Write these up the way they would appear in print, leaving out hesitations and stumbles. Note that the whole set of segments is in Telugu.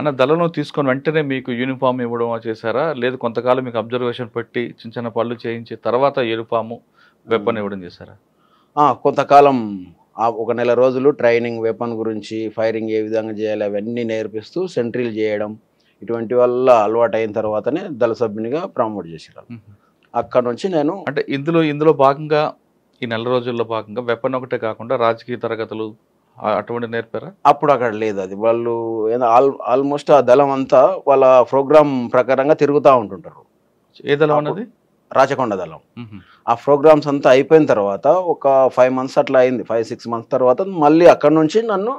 అన్న దళంలో తీసుకొని వెంటనే మీకు యూనిఫామ్ ఇవ్వడం చేశారా? లేదు కొంతకాలం మీకు అబ్జర్వేషన్ పెట్టి చిన్న చిన్న పనులు చేయించి తర్వాత యూనిఫాము, వెపన్ ఇవ్వడం చేశారా? కొంతకాలం ఒక నెల రోజులు ట్రైనింగ్, వెపన్ గురించి, ఫైరింగ్ ఏ విధంగా చేయాలి అవన్నీ నేర్పిస్తూ సెంట్రీలు చేయడం, ఇటువంటి వల్ల అలవాటు అయిన తర్వాతనే దళ సభ్యునిగా ప్రమోట్ చేశారు. అక్కడ నుంచి నేను అంటే ఇందులో భాగంగా ఈ నెల రోజుల్లో భాగంగా వెపన్ ఒకటే కాకుండా రాజకీయ తరగతులు అటువంటి నేర్పారా? అప్పుడు అక్కడ లేదు. అది వాళ్ళు ఆల్మోస్ట్ ఆ దళం అంతా వాళ్ళ ప్రోగ్రామ్ ప్రకారంగా తిరుగుతూ ఉంటుంటారు. ఏ దళం అన్నది? రాచకొండ దళం. ఆ ప్రోగ్రామ్స్ అంతా అయిపోయిన తర్వాత ఒక 5 months అట్లా అయింది. 5-6 months తర్వాత మళ్ళీ అక్కడ నుంచి నన్ను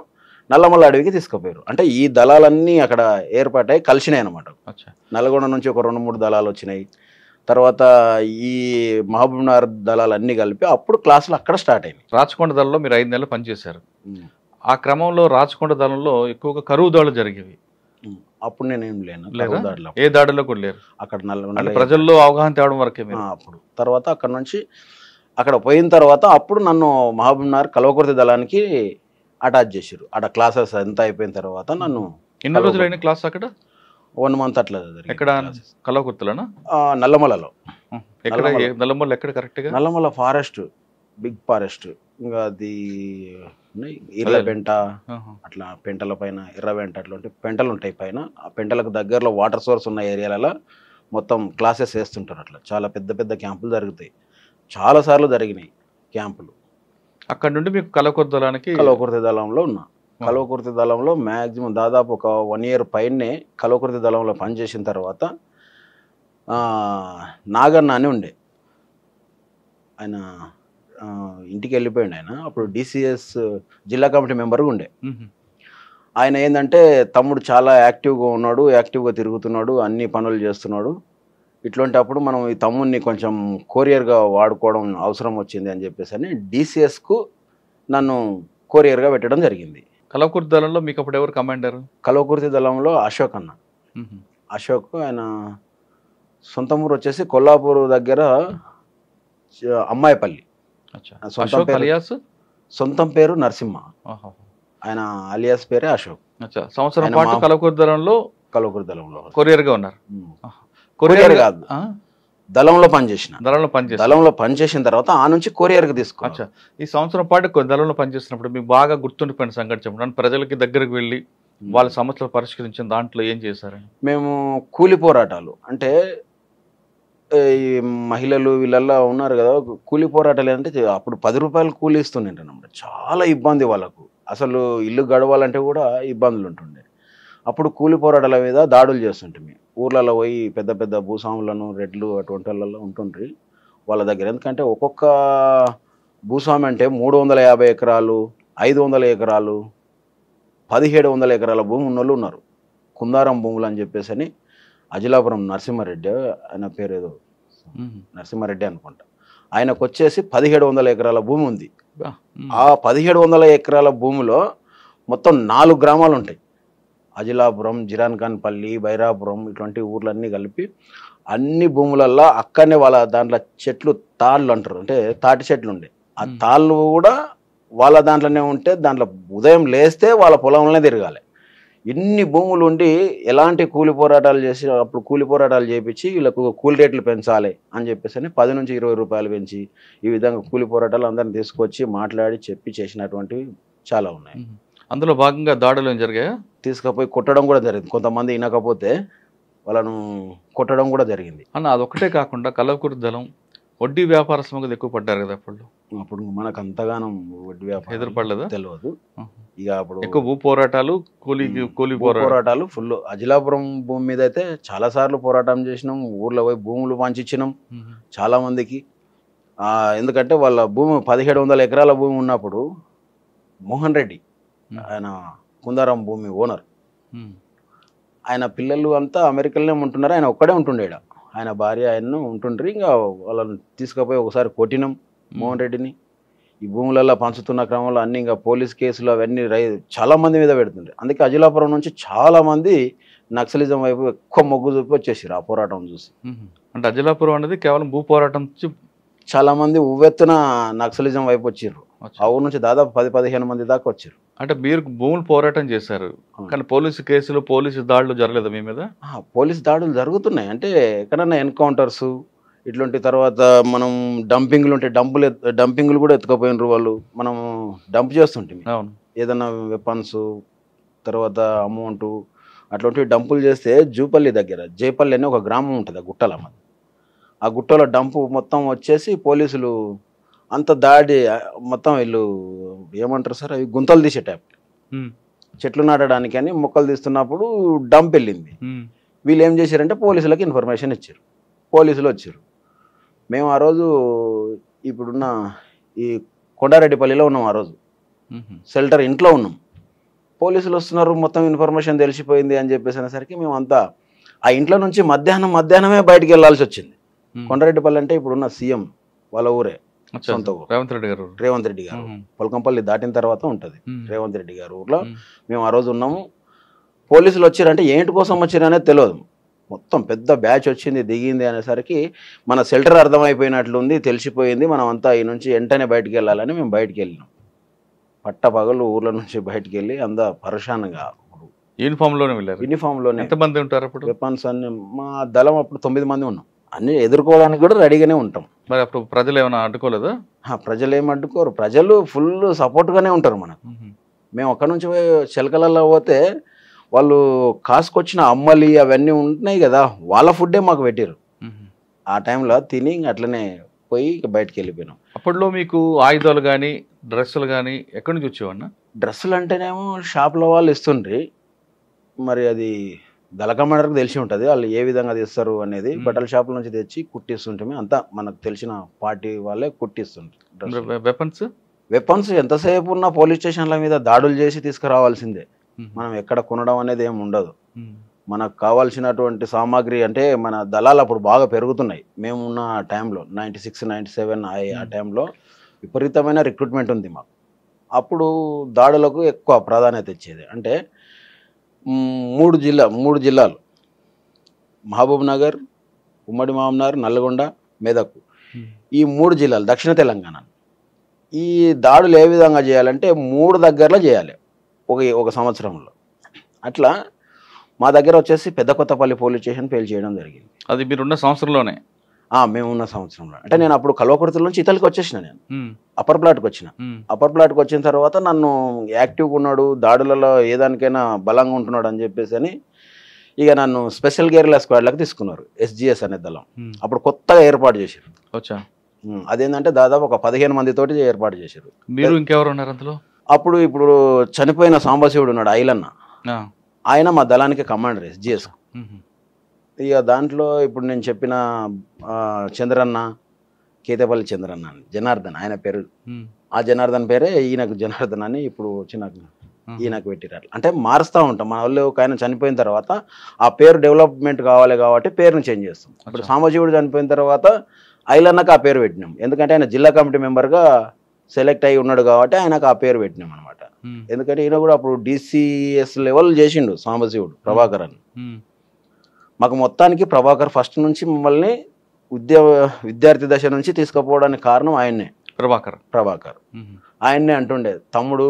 నల్లమల్ల అడవికి తీసుకుపోయారు. అంటే ఈ దళాలన్నీ అక్కడ ఏర్పాటై కలిసినాయి అనమాట. నల్గొండ నుంచి ఒక 2-3 దళాలు వచ్చినాయి. తర్వాత ఈ మహబూబ్నగర్ దళాలన్నీ కలిపి అప్పుడు క్లాసులు అక్కడ స్టార్ట్ అయినాయి. రాచకొండ దళంలో మీరు 5 నెలలు పనిచేశారు. ఆ క్రమంలో రాచకొండ దళంలో ఎక్కువగా కరువు దాడులు జరిగేవి. అప్పుడు నేనేం లేను. ఏ దాడిలో కూడా లేరు. అక్కడ ప్రజల్లో అవగాహన తేవడం వరకే. అప్పుడు తర్వాత అక్కడ నుంచి అక్కడ పోయిన తర్వాత అప్పుడు నన్ను మహబూబ్నగర్ కల్వకుర్తి దళానికి అటాచ్ చేశారు. అక్కడ క్లాసెస్ అంతా అయిపోయిన తర్వాత నన్ను. ఎన్ని రోజులు అయిన క్లాస్ అక్కడ? 1 month అట్లా. ఎక్కడ? కల్వకుర్తిలోనా? నల్లమలలో. నల్లమల్ల ఎక్కడ కరెక్ట్గా? Nallamala forest, big forest. ఇంకా అది ఎర్రపెంట, అట్లా పెంటల పైన ఎర్రపెంట అట్లా ఉంటాయి, పెంటలు ఉంటాయి పైన. ఆ పెంటలకు దగ్గరలో వాటర్ సోర్స్ ఉన్న ఏరియాలలో మొత్తం క్లాసెస్ వేస్తుంటారు. అట్లా చాలా పెద్ద పెద్ద క్యాంపులు జరుగుతాయి. చాలాసార్లు జరిగినాయి క్యాంపులు. అక్కడ నుండి మీకు కల్వకుర్తి దళంలో ఉన్నా. కల్వకుర్తి దళంలో మ్యాక్సిమం దాదాపు ఒక 1 year పైనే కల్వకుర్తి దళంలో పనిచేసిన తర్వాత నాగన్న అని ఉండే ఆయన, ఇంటికి వెళ్ళిపోయింది ఆయన. అప్పుడు DCS జిల్లా కమిటీ మెంబర్గా ఉండే ఆయన. ఏంటంటే తమ్ముడు చాలా యాక్టివ్గా ఉన్నాడు, యాక్టివ్గా తిరుగుతున్నాడు, అన్ని పనులు చేస్తున్నాడు. ఇట్లాంటప్పుడు మనం ఈ తమ్ముడిని కొంచెం కొరియర్గా వాడుకోవడం అవసరం వచ్చింది అని చెప్పేసి అని DCSకు నన్ను కొరియర్గా పెట్టడం జరిగింది. కల్వకుర్తి దళంలో మీకు అప్పుడు ఎవరు కమాండర్? కల్వకుర్తి దళంలో అశోక్ అన్న. అశోక్ ఆయన సొంత ఊరు వచ్చేసి కొల్లాపూర్ దగ్గర అమ్మాయిపల్లి. సొంతం పేరు నరసింహ. ఆయన అలియాస్ పేరే అశోక్. సంవత్సరం పాటు కల్వకుర్తి దళంలో కొరియర్గా ఉన్నారు. కొరియర్ కాదు, దళంలో పనిచేసిన తర్వాత ఆ నుంచి కొరియర్కి తీసుకున్నా. ఈ సంవత్సరం పాటు దళంలో పనిచేసినప్పుడు మీకు బాగా గుర్తుండిపోయిన సంఘటన చెప్పండి. ప్రజలకి దగ్గరకు వెళ్ళి వాళ్ళ సమస్యలు పరిష్కరించిన దాంట్లో ఏం చేశారని? మేము కూలి పోరాటాలు అంటే ఈ మహిళలు వీళ్ళల్లో ఉన్నారు కదా, కూలి పోరాటాలు ఏంటంటే అప్పుడు 10 రూపాయలు కూలి ఇస్తుండేనమాట. చాలా ఇబ్బంది వాళ్ళకు, అసలు ఇల్లు గడవాలంటే కూడా ఇబ్బందులు ఉంటుండే. అప్పుడు కూలి పోరాటాల మీద దాడులు చేస్తుంటే ఊర్లలో పోయి పెద్ద పెద్ద భూస్వాములను, రెడ్లు అటువంటి వాళ్ళలో ఉంటుండ్రి వాళ్ళ దగ్గర. ఎందుకంటే ఒక్కొక్క భూస్వామి అంటే 350 ఎకరాలు, 500 ఎకరాలు, 1700 ఎకరాల భూమి ఉన్నోళ్ళు ఉన్నారు. కుందారం భూములు అని చెప్పేసి అని అజిలాపురం నరసింహారెడ్డి, ఆయన పేరు ఏదో నరసింహారెడ్డి అనుకుంటా, ఆయనకు వచ్చేసి 1700 ఎకరాల భూమి ఉంది. ఆ 1700 ఎకరాల భూమిలో మొత్తం 4 గ్రామాలు ఉంటాయి. అజిలాపురం, జిరాన్ఖాన్పల్లి, బైరాపురం ఇటువంటి ఊర్లన్నీ కలిపి అన్ని భూములల్లో అక్కడనే వాళ్ళ దాంట్లో చెట్లు, తాళ్ళు అంటారు, అంటే తాటి చెట్లు ఉండే. ఆ తాళ్ళు కూడా వాళ్ళ దాంట్లోనే ఉంటే దాంట్లో ఉదయం లేస్తే వాళ్ళ పొలంలోనే తిరగాలి. ఇన్ని భూములు ఉండి ఎలాంటి కూలి పోరాటాలు చేసి అప్పుడు కూలి పోరాటాలు చేయించి వీళ్ళకు కూలి రేట్లు పెంచాలి అని చెప్పేసి 10 నుంచి 20 రూపాయలు పెంచి ఈ విధంగా కూలి పోరాటాలు అందరిని తీసుకొచ్చి మాట్లాడి చెప్పి చేసినటువంటివి చాలా ఉన్నాయి. అందులో భాగంగా దాడులు జరిగాయా? తీసుకుపోయి కొట్టడం కూడా జరిగింది. కొంతమంది వినకపోతే వాళ్ళను కొట్టడం కూడా జరిగింది అన్న. అదొక్కటే కాకుండా కల్వకుర్తి దళం వడ్డీ వ్యాపారస్తులకు ఎక్కువ పడ్డారు కదా అప్పుడు మనకు అంతగానం వడ్డీ వ్యాపారం ఎదురుపడలేదు, తెలియదు. ఇక అప్పుడు ఎక్కువ భూ పోరాటాలు, కూలి పోరాటాలు ఫుల్. అజిలాపురం భూమి మీద అయితే చాలా సార్లు పోరాటం చేసినాం. ఊర్లో పోయి భూములు పంచిచ్చినాం చాలా మందికి. ఎందుకంటే వాళ్ళ భూమి 1700 ఎకరాల భూమి ఉన్నప్పుడు మోహన్ రెడ్డి, ఆయన కుందారం భూమి ఓనర్, ఆయన పిల్లలు అంతా అమెరికాలోనే ఉంటున్నారు, ఆయన ఒక్కడే ఉంటుండేడ. ఆయన భార్య ఆయన్ను ఉంటుండ్రి. ఇంకా వాళ్ళని తీసుకుపోయి ఒకసారి కొట్టినాం మోహన్ రెడ్డిని. ఈ భూములలో పంచుతున్న క్రమంలో అన్ని ఇంకా పోలీస్ కేసులు అవన్నీ చాలా మంది మీద పెడుతుండే. అందుకే అజిలాపురం నుంచి చాలా మంది నక్సలిజం వైపు ఎక్కువ మొగ్గు చూపి వచ్చేసారు ఆ పోరాటం చూసి. అంటే అజిలాపురం అనేది కేవలం భూ పోరాటం, చాలా మంది ఉవ్వెత్తున నక్సలిజం వైపు వచ్చారు. ఆ ఊరు నుంచి దాదాపు 10-15 మంది దాకా వచ్చారు. అంటే మీరు భూములు పోరాటం చేశారు, కానీ పోలీసు కేసులు పోలీసు దాడులు జరగలేదు మీ మీద? పోలీస్ దాడులు జరుగుతున్నాయి. అంటే ఎక్కడన్నా ఎన్కౌంటర్స్ ఇట్లాంటి, తర్వాత మనం డంపింగ్లు ఉంటే డంపింగ్లు కూడా ఎత్తుకపోయినరు వాళ్ళు. మనం డంప్ చేస్తుంటే అవును, ఏదైనా వెపన్స్, తర్వాత అమౌంట్ అట్లాంటివి డంపులు చేస్తే జూపల్లి దగ్గర జైపల్లి అని ఒక గ్రామం ఉంటుంది ఆ గుట్టల. ఆ గుట్టలో డంపు మొత్తం వచ్చేసి పోలీసులు అంత దాడి మొత్తం వీళ్ళు ఏమంటారు సార్, అవి గుంతలు తీసే టైప్, చెట్లు నాటడానికి అని మొక్కలు తీస్తున్నప్పుడు డంప్ వెళ్ళింది. వీళ్ళు ఏం చేశారంటే పోలీసులకు ఇన్ఫర్మేషన్ ఇచ్చారు, పోలీసులు వచ్చారు. మేము ఆ రోజు ఇప్పుడున్న ఈ కొండారెడ్డిపల్లిలో ఉన్నాం, ఆ రోజు షెల్టర్ ఇంట్లో ఉన్నాం. పోలీసులు వస్తున్నారు, మొత్తం ఇన్ఫర్మేషన్ తెలిసిపోయింది అని చెప్పేసి అనేసరికి మేమంతా ఆ ఇంట్లో నుంచి మధ్యాహ్నమే బయటికి వెళ్ళాల్సి వచ్చింది. కొండారెడ్డిపల్లి అంటే ఇప్పుడున్న సీఎం వాళ్ళ ఊరే, సొంత ఊరు. రేవంత్ రెడ్డి గారు పొలకంపల్లి దాటిన తర్వాత ఉంటుంది రేవంత్ రెడ్డి గారు ఊర్లో. మేము ఆ రోజు ఉన్నాము. పోలీసులు వచ్చారంటే ఏంటి కోసం వచ్చారనేది తెలియదు. మొత్తం పెద్ద బ్యాచ్ వచ్చింది, దిగింది అనేసరికి మన షెల్టర్ అర్థమైపోయినట్లుంది, తెలిసిపోయింది. మనం అంతా ఈ నుంచి వెంటనే బయటికి వెళ్ళాలని మేము బయటికి వెళ్ళినాం. పట్టపగలు ఊర్ల నుంచి బయటికి వెళ్ళి అంతా పరేషాన్గా యూనిఫామ్లోనే వెళ్ళారు. యూనిఫామ్లోనే. ఎంతమంది ఉంటారు అప్పుడు? వెపన్స్ అన్ని మా దళం అప్పుడు 9 మంది ఉన్నాం. అన్ని ఎదుర్కోవడానికి కూడా రెడీగానే ఉంటాం. మరి అప్పుడు ప్రజలు ఏమైనా అడ్డుకోలేదా? ప్రజలు ఏమి అడ్డుకోరు, ప్రజలు ఫుల్ సపోర్ట్గానే ఉంటారు మనకు. మేము అక్కడ నుంచి చిలకలలో పోతే వాళ్ళు కాసుకొచ్చిన అమ్మలి అవన్నీ ఉంటున్నాయి కదా, వాళ్ళ ఫుడ్డే మాకు పెట్టారు. ఆ టైంలో తిని అట్లనే పోయి బయటకు వెళ్ళిపోయినాం. అప్పట్లో మీకు ఆయుధాలు కానీ డ్రెస్సులు కానీ ఎక్కడి నుంచి వచ్చేవన్నా? డ్రెస్సులు అంటేనేమో షాప్లో వాళ్ళు ఇస్తుండ్రి, మరి అది దళకమండరికి తెలిసి ఉంటుంది వాళ్ళు ఏ విధంగా తీస్తారు అనేది. బట్టల షాపుల నుంచి తెచ్చి కుట్టిస్తుంటే అంతా మనకు తెలిసిన పార్టీ వాళ్ళే కుట్టిస్తుంటారు. వెపన్స్ ఎంతసేపు ఉన్న పోలీస్ స్టేషన్ల మీద దాడులు చేసి తీసుకురావాల్సిందే, మనం ఎక్కడ కొనడం అనేది ఏమి ఉండదు. మనకు కావాల్సినటువంటి సామాగ్రి అంటే మన దళాలు అప్పుడు బాగా పెరుగుతున్నాయి. మేము ఉన్న టైంలో 96, 97 ఆ టైంలో విపరీతమైన రిక్రూట్మెంట్ ఉంది మాకు. అప్పుడు దాడులకు ఎక్కువ ప్రాధాన్యత ఇచ్చేది. అంటే 3 జిల్లాలు మహబూబ్ నగర్, ఉమ్మడి మహబూబ్నగర్, నల్గొండ, మెదక్, ఈ 3 జిల్లాలు దక్షిణ తెలంగాణ. ఈ దాడులు ఏ విధంగా చేయాలంటే 3 దగ్గరలో చేయాలి ఒక సంవత్సరంలో. అట్లా మా దగ్గర వచ్చేసి పెద్ద కొత్తపల్లి పోలీస్ స్టేషన్ పేల్ చేయడం జరిగింది. అది మీరున్న సంవత్సరంలోనే? మేము ఉన్న సంవత్సరంలో. అంటే నేను అప్పుడు కల్వకుర్తి నుంచి ఇతలికి వచ్చేసిన, నేను అప్పర్ ప్లాట్కి వచ్చిన. అప్పర్ ప్లాట్కి వచ్చిన తర్వాత నన్ను యాక్టివ్గా ఉన్నాడు, దాడులలో ఏదానికైనా బలంగా ఉంటున్నాడు అని చెప్పేసి అని ఇక నన్ను స్పెషల్ గేర్ల స్క్వాడ్లకు తీసుకున్నారు, SGS అనే దళం. అప్పుడు కొత్తగా ఏర్పాటు చేశారు. అదేంటంటే దాదాపు ఒక 15 మందితోటి ఏర్పాటు చేశారు. మీరు ఇంకెవరు ఉన్నారు అందులో? ఇప్పుడు చనిపోయిన సాంబశివుడు ఉన్నాడు, ఐలన్న, ఆయన మా దళానికి కమాండర్ SGS. ఇక దాంట్లో ఇప్పుడు నేను చెప్పిన చంద్రన్న, కేతపల్లి చంద్రన్న అని, జనార్దన్ ఆయన పేరు. ఆ జనార్దన్ పేరే ఈయనకు జనార్దన్ అని ఇప్పుడు వచ్చిన ఈయనకు పెట్టిరారు. అంటే మారుస్తూ ఉంటాం, మన వాళ్ళు ఒక ఆయన చనిపోయిన తర్వాత ఆ పేరు డెవలప్మెంట్ కావాలి కాబట్టి పేరుని చేంజ్ చేస్తాం. ఇప్పుడు సాంబశివుడు చనిపోయిన తర్వాత ఐలన్నకు ఆ పేరు పెట్టినాం, ఎందుకంటే ఆయన జిల్లా కమిటీ మెంబర్గా సెలెక్ట్ అయ్యి ఉన్నాడు కాబట్టి ఆయనకు ఆ పేరు పెట్టినాం అనమాట. ఎందుకంటే ఈయన కూడా అప్పుడు DCS లెవెల్ చేసిండు సాంబశివుడు, ప్రభాకర్ అని. మాకు మొత్తానికి ప్రభాకర్ ఫస్ట్ నుంచి మమ్మల్ని విద్యార్థి దశ నుంచి తీసుకుపోవడానికి కారణం ఆయన్నే, ప్రభాకర్. ఆయన్నే అంటుండే, తమ్ముడు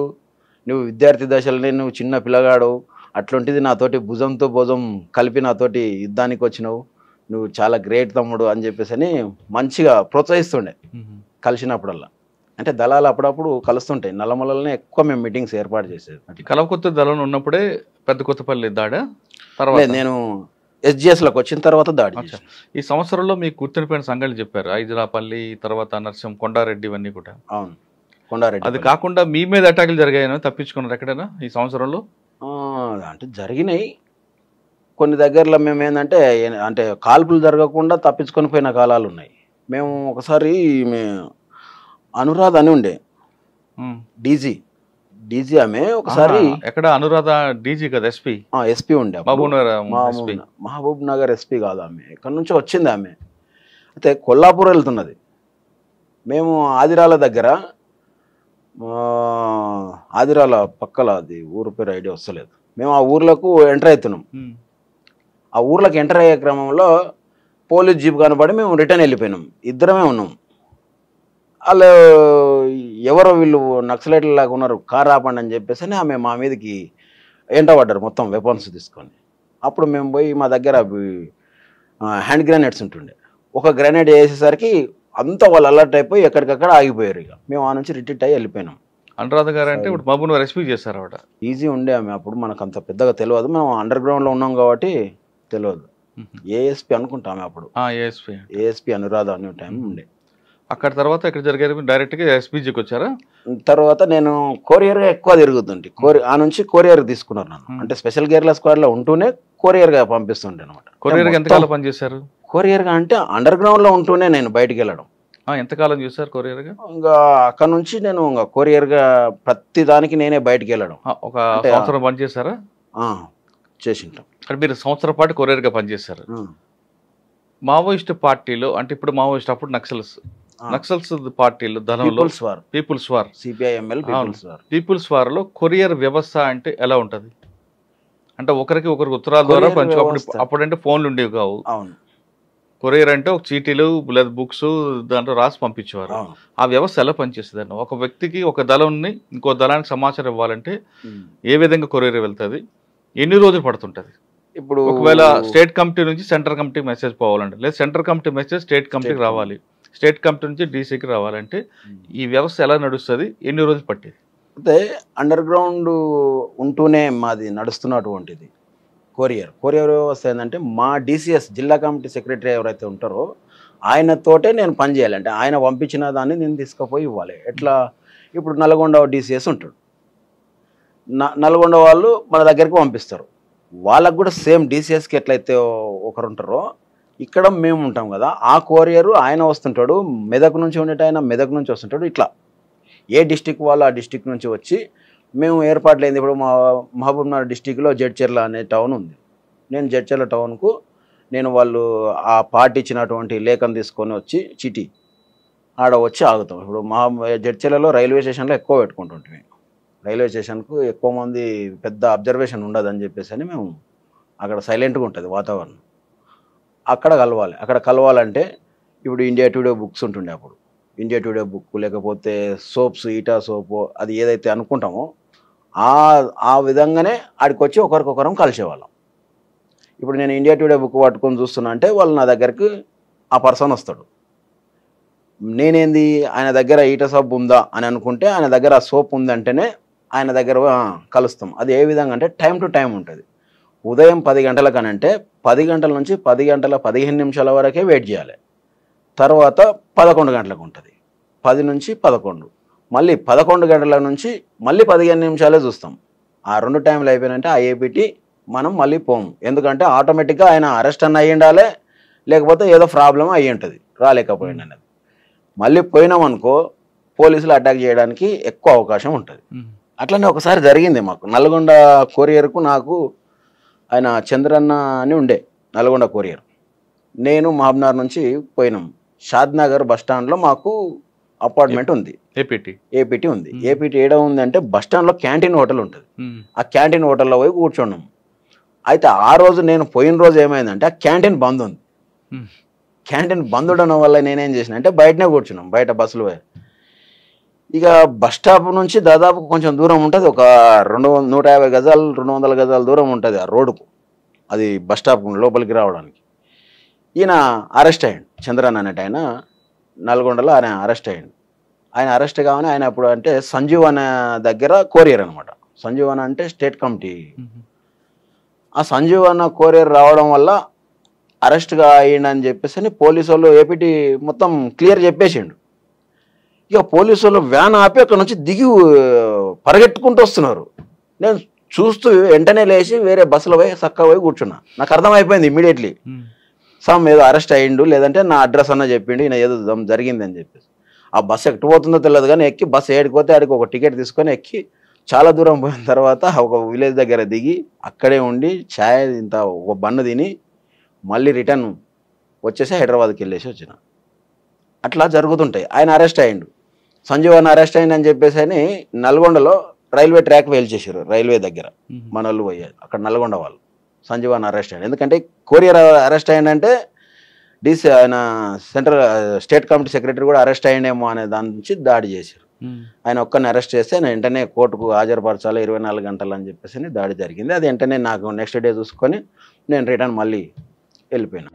నువ్వు విద్యార్థి దశలోనే నువ్వు చిన్న పిల్లగాడు, అట్లాంటిది నాతోటి భుజంతో భుజం కలిపి నాతోటి యుద్ధానికి వచ్చినావు, నువ్వు చాలా గ్రేట్ తమ్ముడు అని చెప్పేసి అని మంచిగా ప్రోత్సహిస్తుండే కలిసినప్పుడల్లా. అంటే దళాలు అప్పుడప్పుడు కలుస్తుంటాయి, నల్లమలలోనే ఎక్కువ మేము మీటింగ్స్ ఏర్పాటు చేసేది. కల్వకుర్తి దళం ఉన్నప్పుడే పెద్ద కొత్తపల్లి దాడా? తర్వాత నేను SGSలోకి వచ్చిన తర్వాత దాడి. ఈ సంవత్సరంలో మీకు గుర్తుండిపోయిన సంఘటనలు చెప్పారు, ఐజరాపల్లి, తర్వాత నర్సం, కొండారెడ్డి, ఇవన్నీ కూడా. అవును, కొండారెడ్డి. అది కాకుండా మీ మీద అటాకులు జరిగాయని తప్పించుకున్నారు ఎక్కడైనా ఈ సంవత్సరంలో? అంటే జరిగినాయి కొన్ని దగ్గరలో. మేము ఏంటంటే అంటే కాల్పులు జరగకుండా తప్పించుకొని పోయిన కాలాలు ఉన్నాయి. మేము ఒకసారి అనురాధ అని ఉండే డీజీ ఆమె, ఒకసారి ఎక్కడ అనురాధ డీజీ కదా, ఎస్పీ ఉండే, మహబూబ్ నగర్ SP కాదు ఆమె, ఇక్కడ నుంచి వచ్చింది ఆమె. అయితే కొల్లాపూర్ వెళ్తున్నది. మేము ఆదిరాల దగ్గర, ఆదిరాల పక్కల, అది ఊరు పేరు ఐడియా వస్తలేదు, మేము ఆ ఊర్లకు ఎంటర్ అవుతున్నాం. ఆ ఊర్లోకి ఎంటర్ అయ్యే క్రమంలో పోలీస్ జీప్ కనబడి మేము రిటర్న్ వెళ్ళిపోయినాం, ఇద్దరమే ఉన్నాం. వాళ్ళు ఎవరో వీళ్ళు నక్సలైట్లు లాగా ఉన్నారు, కార్ ఆపండి అని చెప్పేసి అని ఆమె మా మీదకి ఎంటబడ్డారు మొత్తం వెపన్స్ తీసుకొని. అప్పుడు మేము పోయి మా దగ్గర హ్యాండ్ గ్రానైడ్స్ ఉంటుండే, ఒక గ్రానైడ్ వేసేసరికి అంతా వాళ్ళు అలర్ట్ అయిపోయి ఎక్కడికక్కడ ఆగిపోయారు. ఇక మేము ఆ నుంచి రిట్రీట్ అయ్యి వెళ్ళిపోయినాం. అనురాధ గారు అంటే ఇప్పుడు మహబూబ్ రెస్పీ చేశారు ఆవిడ. ఈజీ ఉండే ఆమె, అప్పుడు మనకు అంత పెద్దగా తెలియదు, మనం అండర్ గ్రౌండ్లో ఉన్నాం కాబట్టి తెలియదు. ఏఎస్పీ అనుకుంటామే అప్పుడు, ఏఎస్పీ అనురాధ అనే టైం ఉండే. అక్కడ తర్వాత ఎక్కడ జరిగారు, డైరెక్ట్గా ఎస్పీజీకి వచ్చారా? తర్వాత నేను కొరియర్గా ఎక్కువ తిరుగుతుంటే ఆ నుంచి కొరియర్ తీసుకున్నారు నన్ను. అంటే స్పెషల్ గేర్ల స్క్వాడ్లో ఉంటూనే కొరియర్గా పంపిస్తుండే అనమాట. కొరియర్గా ఎంతకాలం పనిచేశారు? కొరియర్గా అంటే అండర్ గ్రౌండ్లో ఉంటూనే నేను బయటికి వెళ్ళడం. ఎంతకాలం చేశారు కొరియర్గా? ఇంకా అక్కడ నుంచి నేను ఇంకా కొరియర్గా ప్రతి దానికి నేనే బయటికి వెళ్ళడం. ఒక సంవత్సరం పనిచేశారా? చేసింటాం. అంటే మీరు సంవత్సరం పాటు కొరియర్గా పనిచేశారు. మావోయిస్ట్ పార్టీలో అంటే ఇప్పుడు మావోయిస్ట్, అప్పుడు నక్సల్స్ పార్టీలు ధనంలో పీపుల్స్ వార్, సిపిఐఎంఎల్ పీపుల్స్ వార్లో కొరియర్ వ్యవస్థ అంటే ఎలా ఉంటుంది? అంటే ఒకరికి ఉత్తరాల ద్వారా అప్పుడంటే ఫోన్లు ఉండేవి కావు. కొరియర్ అంటే ఒక చీటీలు లేదా బుక్స్ దాంట్లో రాసి పంపించేవారు. ఆ వ్యవస్థ ఎలా పనిచేస్తుంది అన్న? ఒక వ్యక్తికి ఒక దళంని ఇంకో దళానికి సమాచారం ఇవ్వాలంటే ఏ విధంగా కొరియర్ వెళ్తుంది, ఎన్ని రోజులు పడుతుంటది? ఇప్పుడు ఒకవేళ స్టేట్ కమిటీ నుంచి సెంట్రల్ కమిటీ మెసేజ్ పోవాలంటే, లేదా సెంట్రల్ కమిటీ మెసేజ్ స్టేట్ కమిటీకి రావాలి, స్టేట్ కమిటీ నుంచి డీసీకి రావాలంటే ఈ వ్యవస్థ ఎలా నడుస్తుంది, ఎన్ని రోజులు పట్టేది? అయితే అండర్ గ్రౌండ్ ఉంటూనే మాది నడుస్తున్నటువంటిది కొరియర్ వ్యవస్థ ఏంటంటే, మా డీసీఎస్ జిల్లా కమిటీ సెక్రటరీ ఎవరైతే ఉంటారో ఆయనతోటే నేను పని చేయాలి. అంటే ఆయన పంపించిన దాన్ని నేను తీసుకుపోయి ఇవ్వాలి. ఎట్లా, ఇప్పుడు నల్గొండ డీసీఎస్ ఉంటాడు, నల్గొండ వాళ్ళు మన దగ్గరికి పంపిస్తారు, వాళ్ళకు కూడా సేమ్ డీసీఎస్కి ఎట్లయితే ఒకరు ఉంటారో ఇక్కడ మేము ఉంటాం కదా, ఆ కొరియరు ఆయన వస్తుంటాడు, మెదక్ నుంచి ఉండేట ఆయన మెదక్ నుంచి వస్తుంటాడు. ఇట్లా ఏ డిస్టిక్ వాళ్ళు ఆ డిస్టిక్ నుంచి వచ్చి మేము ఏర్పాట్లు అయింది. ఇప్పుడు మా మహబూబ్నగర్ డిస్టిక్లో జడ్చర్ల అనే టౌన్ ఉంది. నేను జడ్చర్ల టౌన్కు వాళ్ళు ఆ పార్టీ ఇచ్చినటువంటి లేఖను తీసుకొని వచ్చి చిటి ఆడ వచ్చి ఆగుతాం. ఇప్పుడు మా జడ్చర్లలో రైల్వే స్టేషన్లో ఎక్కువ పెట్టుకుంటుంటాం. రైల్వే స్టేషన్కు ఎక్కువ మంది పెద్ద అబ్జర్వేషన్ ఉండదని చెప్పేసి అని మేము అక్కడ సైలెంట్గా ఉంటుంది వాతావరణం. అక్కడ కలవాలంటే ఇప్పుడు ఇండియా టుడే బుక్స్ ఉంటుండే, అప్పుడు ఇండియా టుడే బుక్ లేకపోతే సోప్స్, ఈటా సోపు, అది ఏదైతే అనుకుంటామో ఆ విధంగానే ఆడికి వచ్చి ఒకరికొకరం కలిసేవాళ్ళం. ఇప్పుడు నేను ఇండియా టుడే బుక్ పట్టుకొని చూస్తున్నా అంటే వాళ్ళు నా దగ్గరికి ఆ పర్సన్ వస్తాడు. నేనేంది ఆయన దగ్గర ఈటా సోప్ ఉందా అని అనుకుంటే ఆయన దగ్గర ఆ సోప్ ఉందంటేనే ఆయన దగ్గర కలుస్తాం. అది ఏ విధంగా అంటే టైం టు టైం ఉంటుంది. ఉదయం 10 గంటలకనంటే 10 గంటల నుంచి 10 గంటల 15 నిమిషాల వరకే వెయిట్ చేయాలి. తర్వాత 11 గంటలకు ఉంటుంది, 10 నుంచి 11, మళ్ళీ 11 గంటల నుంచి మళ్ళీ 15 నిమిషాలే చూస్తాం. ఆ 2 టైంలు అయిపోయినంటే ఆ ఏపీటీ మనం మళ్ళీ పోము. ఎందుకంటే ఆటోమేటిక్గా ఆయన అరెస్ట్ అన్న అయ్యి ఉండాలి, లేకపోతే ఏదో ప్రాబ్లం అయ్యి ఉంటుంది రాలేకపోయింది అనేది. మళ్ళీ పోయినామనుకో పోలీసులు అటాక్ చేయడానికి ఎక్కువ అవకాశం ఉంటుంది. అట్లనే ఒకసారి జరిగింది మాకు నల్గొండ కొరియర్కు. నాకు ఆయన చంద్రన్న అని ఉండే నల్గొండ కొరియర్. నేను మహబూబ్నగర్ నుంచి పోయినాం. షాద్నగర్ బస్టాండ్లో మాకు అపార్ట్మెంట్ ఉంది, ఏపీటీ ఉంది. ఏపీటీ ఏడ ఉంది అంటే బస్టాండ్లో క్యాంటీన్ హోటల్ ఉంటుంది. ఆ క్యాంటీన్ హోటల్లో పోయి కూర్చున్నాం. అయితే ఆ రోజు నేను పోయిన రోజు ఏమైందంటే ఆ క్యాంటీన్ బంద్ ఉంది. క్యాంటీన్ బంద్ ఉండడం వల్ల నేనేం చేసిన అంటే బయటనే కూర్చున్నాం, బయట బస్సులు పోయి. ఇక బస్ స్టాప్ నుంచి దాదాపు కొంచెం దూరం ఉంటుంది, ఒక 150 గజాలు 200 గజాల దూరం ఉంటుంది ఆ రోడ్డుకు, అది బస్ స్టాప్ లోపలికి రావడానికి. ఈయన అరెస్ట్ అయ్యాడు, చంద్రన్ అనేట ఆయన నల్గొండలో ఆయన అరెస్ట్ అయ్యాడు. ఆయన అరెస్ట్ కావని ఆయన అప్పుడు అంటే సంజీవ్ అనే దగ్గర కొరియర్ అనమాట. సంజీవ్ అన్న అంటే స్టేట్ కమిటీ. ఆ సంజీవ్ అన్న కొరియర్ రావడం వల్ల అరెస్ట్గా అయ్యిండని చెప్పేసి పోలీసు వాళ్ళు ఏపీటీ మొత్తం క్లియర్ చెప్పేసిండు. ఇక పోలీసు వాళ్ళు వ్యాన్ ఆపి అక్కడ నుంచి దిగి పరిగెట్టుకుంటూ వస్తున్నారు. నేను చూస్తూ వెంటనే లేచి వేరే బస్సులో పోయి చక్కగా పోయి కూర్చున్నా. నాకు అర్థమైపోయింది ఇమ్మీడియట్లీ సమ్ ఏదో అరెస్ట్ అయ్యిండు, లేదంటే నా అడ్రస్ అన్న చెప్పిండు, ఈయన ఏదో జరిగింది అని చెప్పేసి. ఆ బస్సు ఎక్కడ పోతుందో తెలియదు కానీ ఎక్కి బస్సు ఏడిపోతే ఆడికి ఒక టికెట్ తీసుకొని ఎక్కి చాలా దూరం పోయిన తర్వాత ఒక విలేజ్ దగ్గర దిగి అక్కడే ఉండి ఛాయ్ ఇంత ఒక బన్ను తిని మళ్ళీ రిటర్న్ వచ్చేసి హైదరాబాద్కి వెళ్ళేసి వచ్చిన. అట్లా జరుగుతుంటాయి. ఆయన అరెస్ట్ అయ్యిండు, సంజీవ్ అన్న అరెస్ట్ అయ్యింది అని చెప్పేసి అని నల్గొండలో రైల్వే ట్రాక్ వేల్చేసారు. రైల్వే దగ్గర మన వాళ్ళు పోయారు, అక్కడ నల్గొండ వాళ్ళు సంజీవ్ అన్న అరెస్ట్ అయ్యాడు. ఎందుకంటే కొరియర్ అరెస్ట్ అయ్యిందంటే డీసీ ఆయన సెంట్రల్ స్టేట్ కమిటీ సెక్రటరీ కూడా అరెస్ట్ అయ్యిండేమో అనే దాని నుంచి దాడి చేశారు. ఆయన ఒక్కరిని అరెస్ట్ చేస్తే ఆయన వెంటనే కోర్టుకు హాజరుపరచాలి 24 గంటలు అని చెప్పేసి దాడి జరిగింది. అది వెంటనే నాకు నెక్స్ట్ డే చూసుకొని నేను రిటర్న్ మళ్ళీ వెళ్ళిపోయినా.